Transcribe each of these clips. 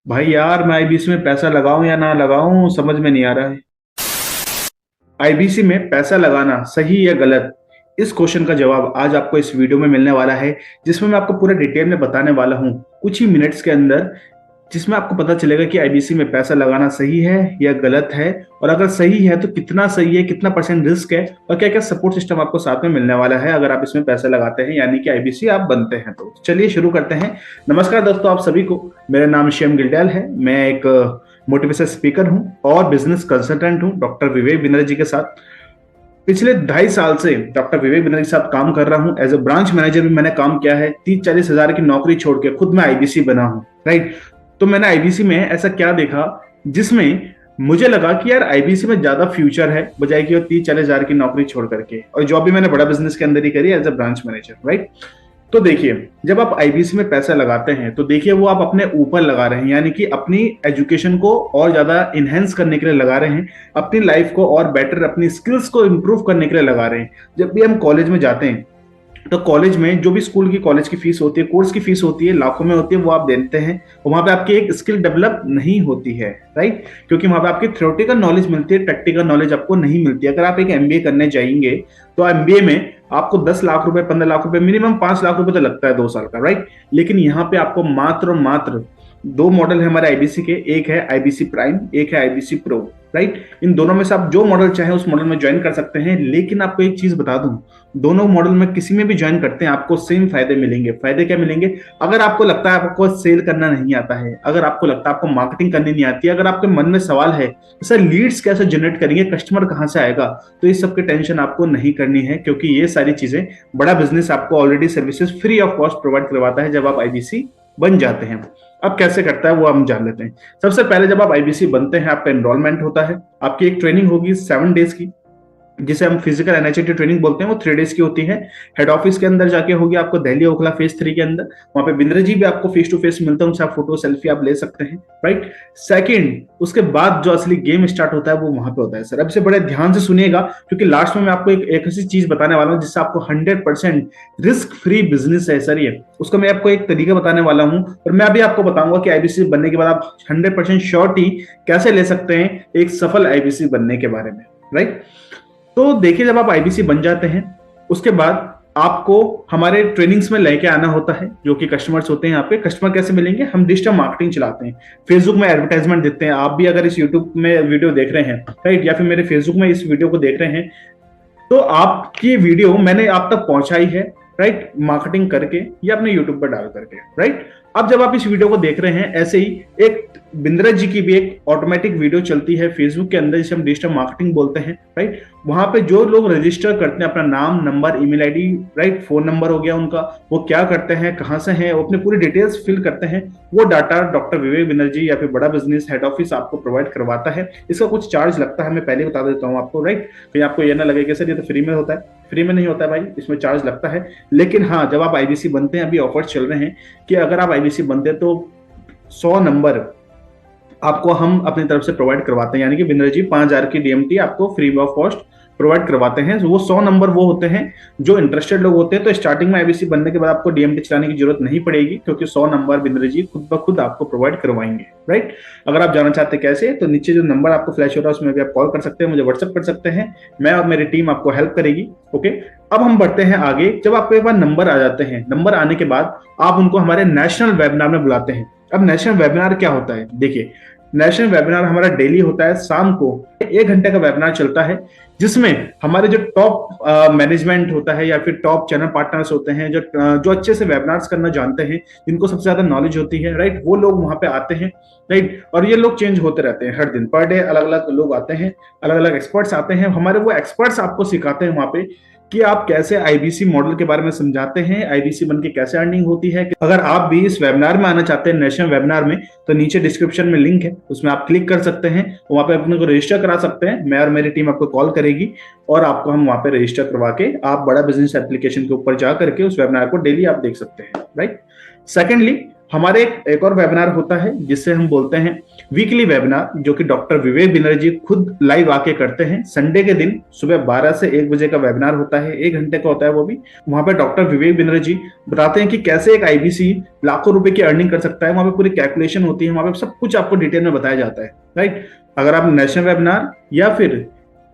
भाई यार, मैं आईबीसी में पैसा लगाऊं या ना लगाऊं समझ में नहीं आ रहा है। आईबीसी में पैसा लगाना सही या गलत, इस क्वेश्चन का जवाब आज आपको इस वीडियो में मिलने वाला है, जिसमें मैं आपको पूरा डिटेल में बताने वाला हूं कुछ ही मिनट्स के अंदर, जिसमें आपको पता चलेगा कि आईबीसी में पैसा लगाना सही है या गलत है, और अगर सही है तो कितना सही है, कितना परसेंट रिस्क है, और क्या क्या सपोर्ट सिस्टम आपको साथ में मिलने वाला है अगर आप इसमें पैसा लगाते हैं, यानी कि आईबीसी आप बनते हैं। तो चलिए शुरू करते हैं। नमस्कार दोस्तों, आप सभी को। मेरा नाम श्याम गिल्डियाल है। मैं एक मोटिवेशनल स्पीकर हूं और बिजनेस कंसल्टेंट हूं डॉक्टर विवेक बनर्जी के साथ। पिछले 2.5 साल से डॉक्टर विवेक बनर्जी के साथ काम कर रहा हूं। एज ए ब्रांच मैनेजर भी मैंने काम किया है। 30-40 हजार की नौकरी छोड़ के खुद मैं आईबीसी बना हूं। राइट। तो मैंने आईबीसी में ऐसा क्या देखा जिसमें मुझे लगा कि यार आईबीसी में ज्यादा फ्यूचर है बजाय कि वो 30-40 हजार की नौकरी छोड़ करके। और जॉब भी मैंने बड़ा बिजनेस के अंदर ही करी as a branch manager. Right. तो देखिए, जब आप आईबीसी में पैसा लगाते हैं तो देखिए वो आप अपने ऊपर लगा रहे हैं, यानी कि अपनी एजुकेशन को और ज्यादा इनहेंस करने के लिए लगा रहे हैं, अपनी लाइफ को और बेटर, अपनी स्किल्स को इंप्रूव करने के लिए लगा रहे हैं। जब भी हम कॉलेज में जाते हैं तो कॉलेज में जो भी स्कूल की कॉलेज की फीस होती है, कोर्स की फीस होती है, लाखों में होती है, वो आप देते हैं। और वहां पे आपकी एक स्किल डेवलप नहीं होती है। राइट। क्योंकि वहां पे आपकी थ्योरेटिकल नॉलेज मिलती है, प्रैक्टिकल नॉलेज आपको नहीं मिलती। अगर आप एक एमबीए करने जाएंगे तो एमबीए में आपको 10 लाख रुपए, 15 लाख रुपए, मिनिमम 5 लाख रुपए तो लगता है 2 साल का। राइट। लेकिन यहाँ पे आपको मात्र और मात्र दो मॉडल है हमारे आईबीसी के। एक है आईबीसी प्राइम, एक है आईबीसी प्रो। राइट। इन दोनों में से आप जो मॉडल चाहे उस मॉडल में ज्वाइन कर सकते हैं। लेकिन आपको एक चीज बता दूं, दोनों मॉडल में किसी में भी ज्वाइन करते हैं आपको सेम फायदे मिलेंगे। फायदे क्या मिलेंगे? अगर आपको लगता है आपको सेल करना नहीं आता है, अगर आपको लगता है आपको मार्केटिंग करनी नहीं आती है, अगर आपके मन में सवाल है सर लीड्स कैसे जनरेट करेंगे, कस्टमर कहां से आएगा, तो इस सब की टेंशन आपको नहीं करनी है, क्योंकि ये सारी चीजें बड़ा बिजनेस आपको already services free of cost provide करवाता है जब आप आईबीसी बन जाते हैं। अब कैसे करता है वो हम जान लेते हैं। सबसे पहले जब आप आईबीसी बनते हैं आपका एनरोलमेंट होता है। आपकी एक ट्रेनिंग होगी 7 डेज की, जिसे हम फिजिकल एनएचटी ट्रेनिंग बोलते हैं। वो 3 डेज की होती है। हेड ऑफिस के अंदर जाके होगी आपको, दिल्ली ओखला फेज 3 के अंदर। वहां पे बिंद्र जी भी आपको फेस टू फेस मिलते हैं, उनसे आप फोटो सेल्फी आप ले सकते हैं। राइट। सेकंड, उसके बाद जो असली गेम स्टार्ट होता है वो वहां पे होता है। सर अब से बड़े ध्यान से सुनिएगा, क्योंकि लास्ट में मैं आपको एक ऐसी चीज बताने वाला हूँ जिससे आपको 100% रिस्क फ्री बिजनेस है सर ये। उसको मैं आपको एक तरीका बताने वाला हूँ, और मैं अभी आपको बताऊंगा कि आईबीसी बनने के बाद आप 100% श्योरिटी कैसे ले सकते हैं एक सफल आईबीसी बनने के बारे में। राइट। तो देखिए, जब आप आईबीसी बन जाते हैं उसके बाद आपको हमारे ट्रेनिंग्स में लेके आना होता है, जो कि कस्टमर्स होते हैं। यहाँ पे कस्टमर कैसे मिलेंगे? हम डिजिटल मार्केटिंग चलाते हैं, फेसबुक में एडवर्टाइजमेंट देते हैं। आप भी अगर इस यूट्यूब में वीडियो देख रहे हैं, राइट, या फिर मेरे फेसबुक में इस वीडियो को देख रहे हैं, तो आपकी वीडियो मैंने आप तक पहुंचाई है, राइट, मार्केटिंग करके या अपने यूट्यूब पर डाल करके। राइट। अब जब आप इस वीडियो को देख रहे हैं, ऐसे ही एक बिंद्रा जी की भी एक ऑटोमेटिक वीडियो चलती है फेसबुक के अंदर, जिसे हम डिजिटल मार्केटिंग बोलते हैं। राइट। वहां पे जो लोग रजिस्टर करते हैं अपना नाम, number, email ID, right, phone number हो गया उनका, वो क्या करते हैं, कहां से हैं, वो अपनी पूरी डिटेल्स फिल करते हैं। वो डाटा डॉक्टर विवेक बनर्जी या फिर बड़ा बिजनेस हेड ऑफिस आपको प्रोवाइड करवाता है। इसका कुछ चार्ज लगता है, मैं पहले बता देता हूँ आपको। राइट। कहीं आपको ये ना लगे कि सर ये तो फ्री में होता है। फ्री में नहीं होता है भाई, इसमें चार्ज लगता है। लेकिन हाँ, जब आप आईबीसी बनते हैं, अभी ऑफर चल रहे हैं कि अगर आप आईबीसी बनते हैं तो 100 नंबर आपको हम अपनी तरफ से प्रोवाइड करवाते हैं, यानी कि बिंद्रा जी 5,000 की डीएमटी आपको फ्री ऑफ कॉस्ट प्रोवाइड करवाते हैं। वो 100 नंबर वो होते हैं जो इंटरेस्टेड लोग होते हैं। तो स्टार्टिंग में आईबीसी बनने के बाद आपको डीएमटी चलाने की जरूरत नहीं पड़ेगी, क्योंकि 100 नंबर बिंद्रा जी खुद ब खुद आपको प्रोवाइड करवाएंगे। राइट। अगर आप जानना चाहते हैं कैसे, तो नीचे जो नंबर आपको फ्लैश हो रहा है उसमें भी आप कॉल कर सकते हैं, मुझे व्हाट्सएप कर सकते हैं, मैं और मेरी टीम आपको हेल्प करेगी। ओके। अब हम बढ़ते हैं आगे। जब आपके पास नंबर आ जाते हैं, नंबर आने के बाद आप उनको हमारे नेशनल वेबिनार में बुलाते हैं। अब नेशनल वेबिनार क्या होता है? देखिए, नेशनल वेबिनार हमारा डेली होता है, शाम को 1 घंटे का वेबिनार चलता है, जिसमें हमारे जो टॉप मैनेजमेंट होता है या फिर टॉप चैनल पार्टनर्स होते हैं, जो अच्छे से वेबिनार्स करना जानते हैं, जिनको सबसे ज्यादा नॉलेज होती है, राइट, वो लोग वहां पे आते हैं। राइट। और ये लोग चेंज होते रहते हैं हर दिन, पर डे अलग अलग लोग आते हैं, अलग अलग एक्सपर्ट्स आते हैं। हमारे वो एक्सपर्ट्स आपको सिखाते हैं वहां पे कि आप कैसे आईबीसी मॉडल के बारे में समझाते हैं, आईबीसी बन के कैसे अर्निंग होती है। अगर आप भी इस वेबिनार में आना चाहते हैं, नेशनल वेबिनार में, तो नीचे डिस्क्रिप्शन में लिंक है, उसमें आप क्लिक कर सकते हैं, वहां पे अपने को रजिस्टर करा सकते हैं। मैं और मेरी टीम आपको कॉल करेगी और आपको हम वहां पे रजिस्टर करवा के आप बड़ा बिजनेस एप्लीकेशन के ऊपर जा करके उस वेबिनार को डेली आप देख सकते हैं। राइट। सेकेंडली, हमारे एक और वेबिनार होता है जिससे हम बोलते हैं वीकली वेबिनार, जो कि डॉक्टर विवेक बनर्जी खुद लाइव आके करते हैं। संडे के दिन सुबह 12 से 1 बजे का वेबिनार होता है, 1 घंटे का होता है वो भी। वहां पे डॉक्टर विवेक बनर्जी बताते हैं कि कैसे एक आईबीसी लाखों रुपए की अर्निंग कर सकता है। वहां पे पूरी कैलकुलेशन होती है, वहां पे सब कुछ आपको डिटेल में बताया जाता है, राइट। अगर आप नेशनल वेबिनार या फिर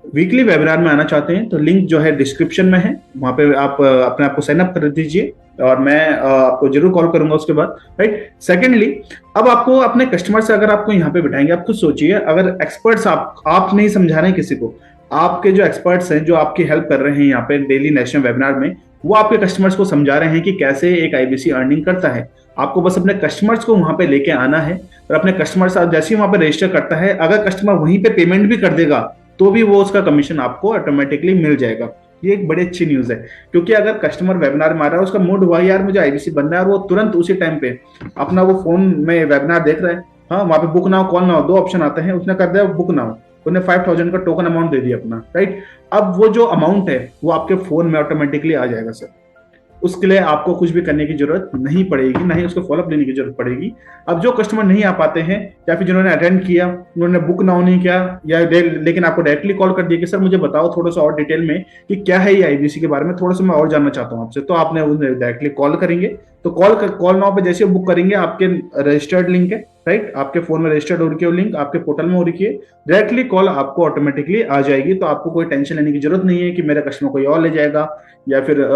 वीकली वेबिनार में आना चाहते हैं तो लिंक जो है डिस्क्रिप्शन में है, वहां पे आप अपने आप को साइन अप कर दीजिए और मैं आपको जरूर कॉल करूंगा उसके बाद, राइट। सेकेंडली, अब आपको अपने कस्टमर से अगर आपको यहाँ पे बिठाएंगे, आप खुद सोचिए, अगर एक्सपर्ट्स आप नहीं समझा रहे हैं किसी को, आपके जो एक्सपर्ट्स हैं जो आपकी हेल्प कर रहे हैं यहाँ पे डेली नेशनल वेबिनार में, वो आपके कस्टमर्स को समझा रहे हैं कि कैसे एक आईबीसी अर्निंग करता है। आपको बस अपने कस्टमर्स को वहां पे लेके आना है और अपने कस्टमर साथ जैसे ही वहां पे रजिस्टर करता है, अगर कस्टमर वहीं पे पेमेंट भी कर देगा तो भी वो उसका कमीशन आपको ऑटोमेटिकली मिल जाएगा। ये एक बड़ी अच्छी न्यूज है, क्योंकि अगर कस्टमर वेबिनार में आ रहा है, उसका मूड हुआ यार मुझे आईबीसी बनना है, और वो तुरंत उसी टाइम पे अपना वो फोन में वेबिनार देख रहा है, हाँ वहां पे book now call now 2 option आते हैं, उसने कर दिया बुक नाउ, उन्हें 5000 का टोकन अमाउंट दे दिया अपना, राइट। अब वो जो अमाउंट है वो आपके फोन में ऑटोमेटिकली आ जाएगा सर। उसके लिए आपको कुछ भी करने की जरूरत नहीं पड़ेगी, ना ही उसको फॉलोअप लेने की जरूरत पड़ेगी। अब जो कस्टमर नहीं आ पाते हैं या फिर जिन्होंने अटेंड किया, उन्होंने बुक नाउ नहीं किया, या लेकिन आपको डायरेक्टली कॉल कर दिया कि सर मुझे बताओ थोड़ा सा और डिटेल में कि क्या है ये आईबीसी के बारे में, थोड़ा सा मैं और जानना चाहता हूँ आपसे, तो आपने उन्हें डायरेक्टली कॉल करेंगे। तो कॉल नाउ पे जैसे बुक करेंगे, आपके रजिस्टर्ड लिंक है, राइट, आपके फोन में रजिस्टर्ड हो रखी है लिंक, आपके पोर्टल में हो रखी है, डायरेक्टली कॉल आपको ऑटोमेटिकली आ जाएगी। तो आपको कोई टेंशन लेने की जरूरत नहीं है कि मेरा कस्टमर कोई और ले जाएगा या फिर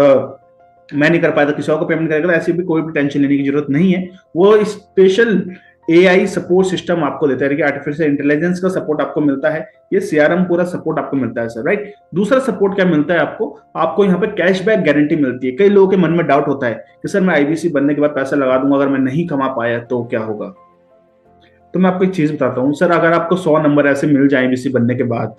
मैं नहीं कर पाया तो किसी और को पेमेंट करेगा, ऐसी भी कोई भी टेंशन लेने की जरूरत नहीं है। वो स्पेशल एआई सपोर्ट सिस्टम आपको देता है कि आर्टिफिशियल इंटेलिजेंस का सपोर्ट आपको मिलता है, ये सीआरएम पूरा सपोर्ट आपको मिलता है सर, राइट। दूसरा सपोर्ट क्या मिलता है आपको यहाँ पे कैशबैक गारंटी मिलती है। कई लोगों के मन में डाउट होता है कि सर मैं आईबीसी बनने के बाद पैसा लगा दूंगा, अगर मैं नहीं कमा पाया तो क्या होगा। तो मैं आपको एक चीज बताता हूँ सर, अगर आपको 100 नंबर ऐसे मिल जाए आईबीसी बनने के बाद,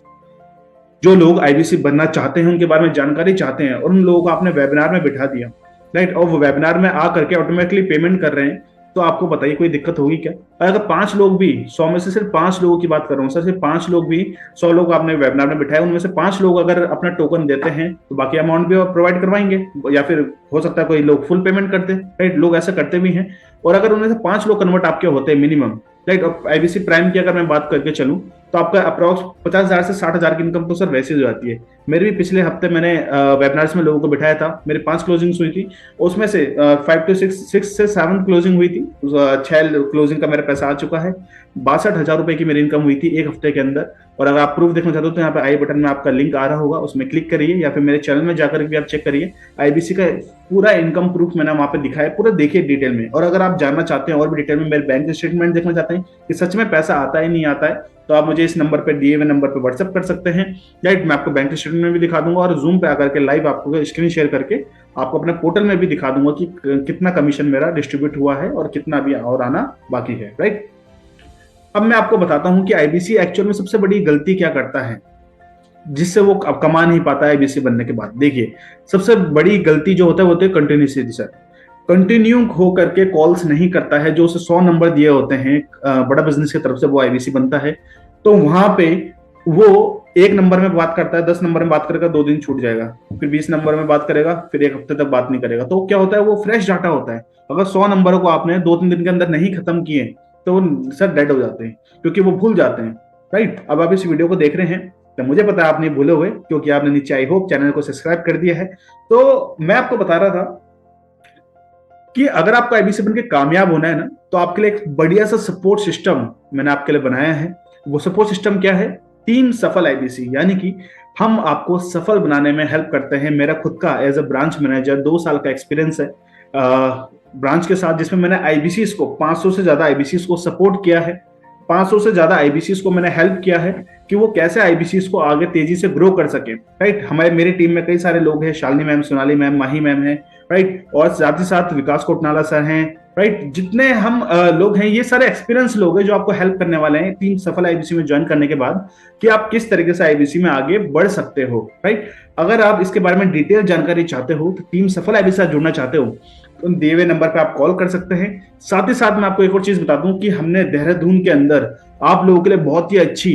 जो लोग आईबीसी बनना चाहते हैं उनके बारे में जानकारी चाहते हैं, और उन लोगों को आपने वेबिनार में बिठा दिया, राइट, और वो वेबिनार में आ करके ऑटोमेटिकली पेमेंट कर रहे हैं, तो आपको बताइए कोई दिक्कत होगी क्या। अगर 5 लोग भी 100 में से सिर्फ 5 लोगों की बात कर रहा हूँ सर, सिर्फ 5 लोग भी, 100 लोग आपने वेबिनार में बिठाए, उनमें से 5 लोग अगर अपना टोकन देते हैं तो बाकी अमाउंट भी प्रोवाइड करवाएंगे, या फिर हो सकता है कोई लोग फुल पेमेंट करते हैं, राइट, लोग ऐसा करते भी हैं। और अगर उनमें से 5 लोग कन्वर्ट आपके होते हैं मिनिमम, राइट, और आईबीसी प्राइम की अगर मैं बात करके चलूं तो आपका अप्रॉक्स 50,000 से 60,000 की इनकम तो सर वैसे ही हो जाती है। मेरे भी पिछले हफ्ते मैंने वेबिनार्स में लोगों को बिठाया था, मेरे 5 क्लोजिंग्स हुई थी, उसमें से 5 to 6 से 7 क्लोजिंग हुई थी, 6 क्लोजिंग का मेरा पैसा आ चुका है। 62,000 रुपए की मेरी इनकम हुई थी 1 हफ्ते के अंदर। और अगर आप प्रूफ देखना चाहते हो तो यहाँ पे आई बटन में आपका लिंक आ रहा होगा, उसमें क्लिक करिए, या फिर मेरे चैनल में जाकर भी आप चेक करिए, आईबीसी का पूरा इनकम प्रूफ मैंने वहां पे दिखाया, पूरा देखिए डिटेल में। और अगर आप जानना चाहते हैं और भी डिटेल में, मेरे बैंक स्टेटमेंट देखना चाहते हैं कि सच में पैसा आता है नहीं आता है, तो आप मुझे इस नंबर पे, दिए हुए नंबर पे व्हाट्सएप कर सकते हैं, राइट। मैं आपको बैंक स्टेटमेंट भी दिखा दूंगा, और जूम पे आकर के लाइव आपको स्क्रीन शेयर करके आपको अपने पोर्टल में भी दिखा दूंगा कि कितना कमीशन मेरा डिस्ट्रीब्यूट हुआ है और कितना अभी और आना बाकी है, राइट। अब मैं आपको बताता हूं कि आईबीसी एक्चुअल में सबसे बड़ी गलती क्या करता है जिससे वो अब कमा नहीं पाता है आईबीसी बनने के बाद। देखिए, सबसे बड़ी गलती जो होता है वो होती है कंटिन्यूसिटी सर। कंटिन्यू हो करके कॉल्स नहीं करता है, जो उसे 100 नंबर दिए होते हैं बड़ा बिजनेस की तरफ से, वो आईबीसी बनता है। तो वहां पे वो 1 नंबर में बात करता है, 10 नंबर में बात करेगा, 2 दिन छूट जाएगा, फिर 20 नंबर में बात करेगा, फिर 1 हफ्ते तक बात नहीं करेगा। तो क्या होता है, वो फ्रेश डाटा होता है। अगर 100 नंबरों को आपने 2-3 दिन के अंदर नहीं खत्म किए तो वो सर डेड हो जाते हैं, क्योंकि वो भूल जाते हैं, राइट। अब आप इस वीडियो को देख रहे हैं तो मुझे पता है आप नहीं भूले हुए, क्योंकि आपने नीचे आई होप चैनल को सब्सक्राइब कर दिया है। तो मैं आपको बता रहा था कि अगर आपको आईबीसी बन के कामयाब होना है ना, तो आपके लिए एक बढ़िया सा सपोर्ट सिस्टम मैंने आपके लिए बनाया है। वो सपोर्ट सिस्टम क्या है? टीम सफल आईबीसी, यानी कि हम आपको सफल बनाने में हेल्प करते हैं। मेरा खुद का एज अ ब्रांच मैनेजर 2 साल का एक्सपीरियंस है ब्रांच के साथ, जिसमें मैंने आईबीसी को 500 से ज्यादा आईबीसी को सपोर्ट किया है। 500 से ज्यादा आईबीसी को मैंने हेल्प किया है कि वो कैसे आईबीसी को आगे तेजी से ग्रो कर सके, राइट। हमारे मेरी टीम में कई सारे लोग हैं, शालिनी मैम, सोनाली मैम, माही मैम है, राइट, और साथ ही साथ विकास कोटनाला सर हैं, राइट। जितने हम लोग हैं ये सारे एक्सपीरियंस लोग हैं जो आपको हेल्प करने वाले हैं टीम सफल आईबीसी में ज्वाइन करने के बाद, कि आप किस तरीके से आईबीसी में आगे बढ़ सकते हो, राइट। अगर आप इसके बारे में डिटेल जानकारी चाहते हो, तो टीम सफल आईबीसी से जुड़ना चाहते हो, तो दिए हुए नंबर पे आप कॉल कर सकते हैं। साथ ही साथ मैं आपको एक और चीज बता दूं कि हमने देहरादून के अंदर आप लोगों के लिए बहुत ही अच्छी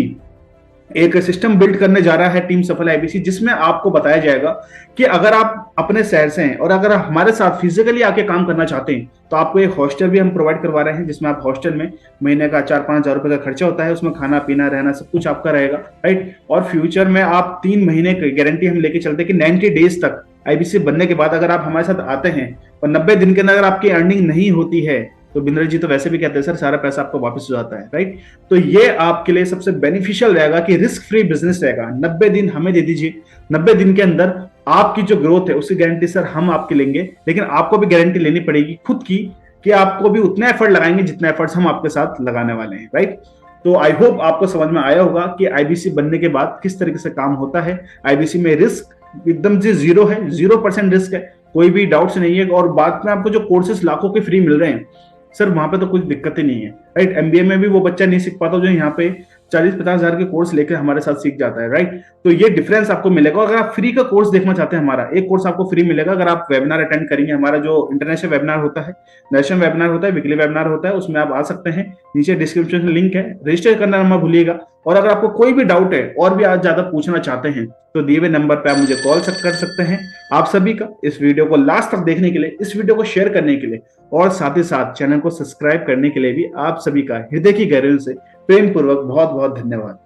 एक सिस्टम बिल्ड करने जा रहा है टीम सफल आईबीसी, जिसमें आपको बताया जाएगा कि अगर आप अपने शहर से हैं और अगर आप हमारे साथ फिजिकली आके काम करना चाहते हैं तो आपको एक हॉस्टल भी हम प्रोवाइड करवा रहे हैं, जिसमें आप हॉस्टल में महीने का 4-5 हज़ार रुपए का खर्चा होता है, उसमें खाना पीना रहना सब कुछ आपका रहेगा, राइट। और फ्यूचर में आप 3 महीने की गारंटी हम लेके चलते हैं कि 90 डेज तक आईबीसी बनने के बाद अगर आप हमारे साथ आते हैं और 90 दिन के अंदर अगर आपकी अर्निंग नहीं होती है तो बिंद्रा जी तो वैसे भी कहते हैं सर सारा पैसा आपको वापस हो जाता है, राइट। तो ये आपके लिए सबसे बेनिफिशियल रहेगा कि रिस्क फ्री बिजनेस रहेगा। 90 दिन हमें दे दीजिए, 90 दिन के अंदर आपकी जो ग्रोथ है उसकी गारंटी सर हम आपके लेंगे, लेकिन आपको भी गारंटी लेनी पड़ेगी खुद की कि आपको भी उतना एफर्ट लगाएंगे जितना एफर्ट्स हम आपके साथ लगाने वाले हैं, राइट। तो आई होप आपको समझ में आया होगा कि आईबीसी बनने के बाद किस तरीके से काम होता है। आईबीसी में रिस्क एकदम से जीरो है, 0% रिस्क है, कोई भी डाउट्स नहीं है। और बाद में आपको जो कोर्सेस लाखों के फ्री मिल रहे हैं सर, वहां पे तो कुछ दिक्कत ही नहीं है, राइट। एमबीए में भी वो बच्चा नहीं सीख पाता जो यहाँ पे 40-50 हज़ार के कोर्स लेकर हमारे साथ सीख जाता है, राइट। तो ये डिफरेंस आपको मिलेगा। अगर आप फ्री का कोर्स देखना चाहते हैं, हमारा एक कोर्स आपको फ्री मिलेगा अगर आप वेबिनार अटेंड करेंगे। हमारा जो इंटरनेशनल वेबिनार होता है, नेशनल वेबिनार होता है, वीकली वेबिनार होता है, उसमें आप आ सकते हैं। नीचे डिस्क्रिप्शन में लिंक है, रजिस्टर करना मत भूलिएगा। और अगर आपको कोई भी डाउट है और भी आज ज्यादा पूछना चाहते हैं तो दिए हुए नंबर पे आप मुझे कॉल कर सकते हैं। आप सभी का इस वीडियो को लास्ट तक देखने के लिए, इस वीडियो को शेयर करने के लिए और साथ ही साथ चैनल को सब्सक्राइब करने के लिए भी आप सभी का हृदय की गहराइयों से प्रेम पूर्वक बहुत बहुत धन्यवाद।